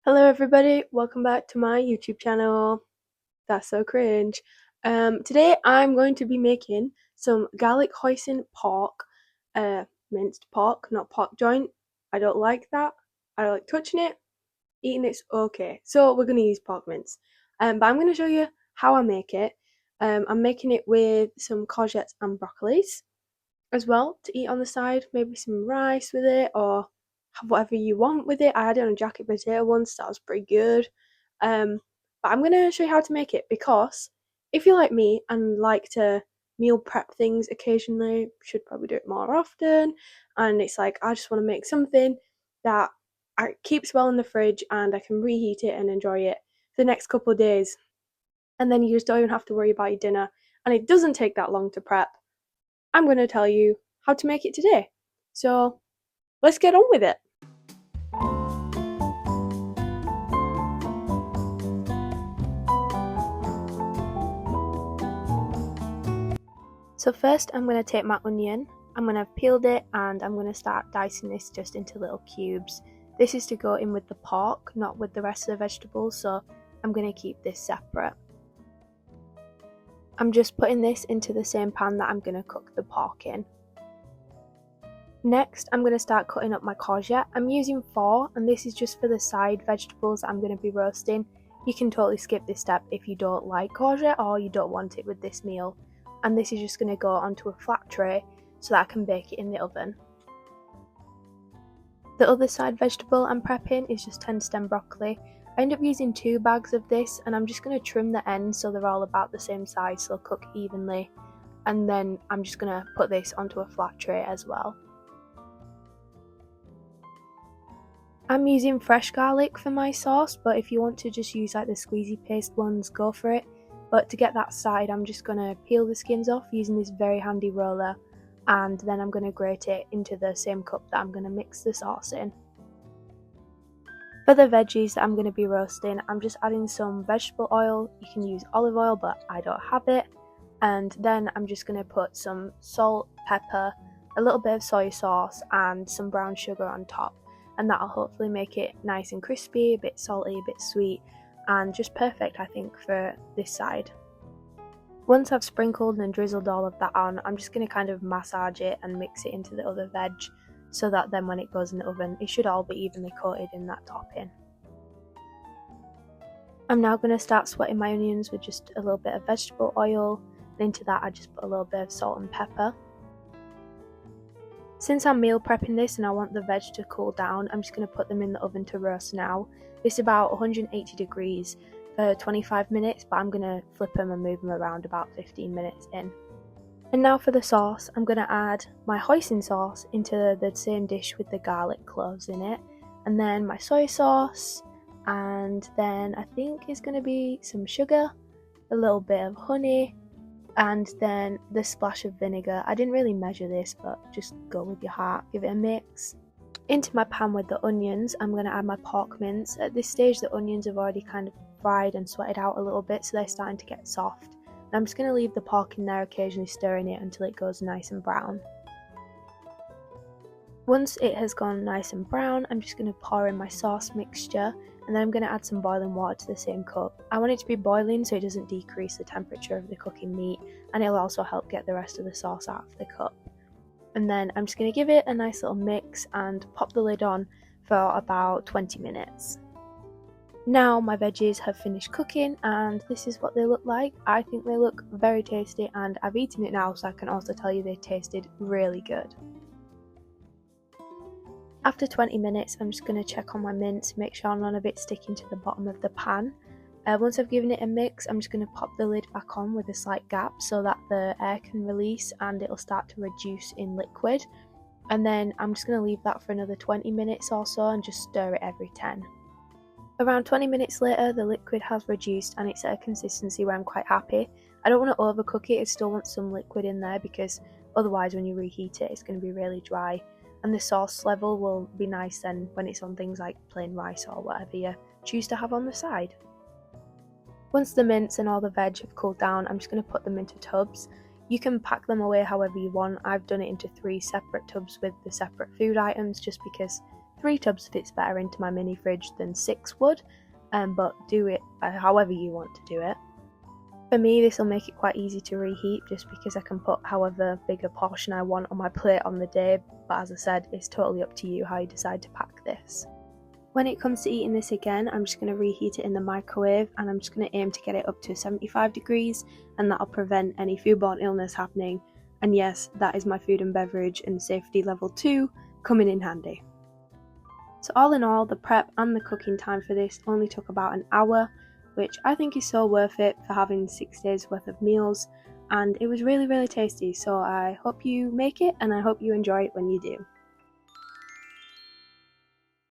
Hello everybody, welcome back to my YouTube channel. That's so cringe. Today I'm going to be making some garlic hoisin pork, minced pork, not pork joint. I don't like that. I don't like touching it. Eating it's okay. So we're gonna use pork mince. But I'm gonna show you how I make it. I'm making it with some courgettes and broccolis as well to eat on the side. Maybe some rice with it or have whatever you want with it. I had it on a jacket potato once, that was pretty good. But I'm gonna show you how to make it because if you're like me and like to meal prep things occasionally, should probably do it more often. And it's like I just want to make something that keeps well in the fridge and I can reheat it and enjoy it for the next couple of days. And then you just don't even have to worry about your dinner. And it doesn't take that long to prep. I'm going to tell you how to make it today. So let's get on with it. So first I'm going to take my onion, I'm going to have peeled it and I'm going to start dicing this just into little cubes. This is to go in with the pork, not with the rest of the vegetables, so I'm going to keep this separate. I'm just putting this into the same pan that I'm going to cook the pork in. Next, I'm going to start cutting up my courgette. I'm using 4 and this is just for the side vegetables that I'm going to be roasting. You can totally skip this step if you don't like courgette or you don't want it with this meal. And this is just going to go onto a flat tray so that I can bake it in the oven. The other side vegetable I'm prepping is just 10 stem broccoli. I end up using 2 bags of this and I'm just going to trim the ends so they're all about the same size so they'll cook evenly. And then I'm just going to put this onto a flat tray as well. I'm using fresh garlic for my sauce, but if you want to just use like the squeezy paste ones, go for it. But to get that started, I'm just going to peel the skins off using this very handy roller, and then I'm going to grate it into the same cup that I'm going to mix the sauce in. For the veggies that I'm going to be roasting, I'm just adding some vegetable oil. You can use olive oil, but I don't have it. And then I'm just going to put some salt, pepper, a little bit of soy sauce, and some brown sugar on top. And that'll hopefully make it nice and crispy, a bit salty, a bit sweet, and just perfect, I think, for this side. Once I've sprinkled and drizzled all of that on, I'm just going to kind of massage it and mix it into the other veg so that then when it goes in the oven, it should all be evenly coated in that topping. I'm now going to start sweating my onions with just a little bit of vegetable oil, and into that I just put a little bit of salt and pepper. Since I'm meal prepping this and I want the veg to cool down, I'm just going to put them in the oven to roast now. This is about 180 degrees for 25 minutes, but I'm going to flip them and move them around about 15 minutes in. And now for the sauce, I'm going to add my hoisin sauce into the same dish with the garlic cloves in it, and then my soy sauce, and then I think it's going to be some sugar, a little bit of honey, and then the splash of vinegar. I didn't really measure this, but just go with your heart, give it a mix. Into my pan with the onions, I'm going to add my pork mince. At this stage the onions have already kind of fried and sweated out a little bit, so they're starting to get soft. And I'm just going to leave the pork in there, occasionally stirring it until it goes nice and brown. Once it has gone nice and brown, I'm just going to pour in my sauce mixture, and then I'm going to add some boiling water to the same cup. I want it to be boiling so it doesn't decrease the temperature of the cooking meat, and it'll also help get the rest of the sauce out of the cup. And then I'm just going to give it a nice little mix and pop the lid on for about 20 minutes. Now my veggies have finished cooking and this is what they look like. I think they look very tasty and I've eaten it now, so I can also tell you they tasted really good. After 20 minutes, I'm just going to check on my mince, make sure none of it's sticking to the bottom of the pan. Once I've given it a mix, I'm just going to pop the lid back on with a slight gap so that the air can release and it'll start to reduce in liquid. And then I'm just going to leave that for another 20 minutes or so and just stir it every 10. Around 20 minutes later, the liquid has reduced and it's at a consistency where I'm quite happy. I don't want to overcook it, I still want some liquid in there because otherwise when you reheat it, it's going to be really dry. And the sauce level will be nice then when it's on things like plain rice or whatever you choose to have on the side. Once the mince and all the veg have cooled down, I'm just going to put them into tubs. You can pack them away however you want. I've done it into 3 separate tubs with the separate food items just because 3 tubs fits better into my mini fridge than 6 would, but do it however you want to do it. For me, this will make it quite easy to reheat just because I can put however big a portion I want on my plate on the day, but as I said, it's totally up to you how you decide to pack this. When it comes to eating this again, I'm just going to reheat it in the microwave, and I'm just going to aim to get it up to 75 degrees, and that'll prevent any foodborne illness happening. And yes, that is my food and beverage and safety level 2 coming in handy. So all in all, the prep and the cooking time for this only took about an hour, which I think is so worth it for having 6 days worth of meals, and it was really tasty, so I hope you make it and I hope you enjoy it when you do.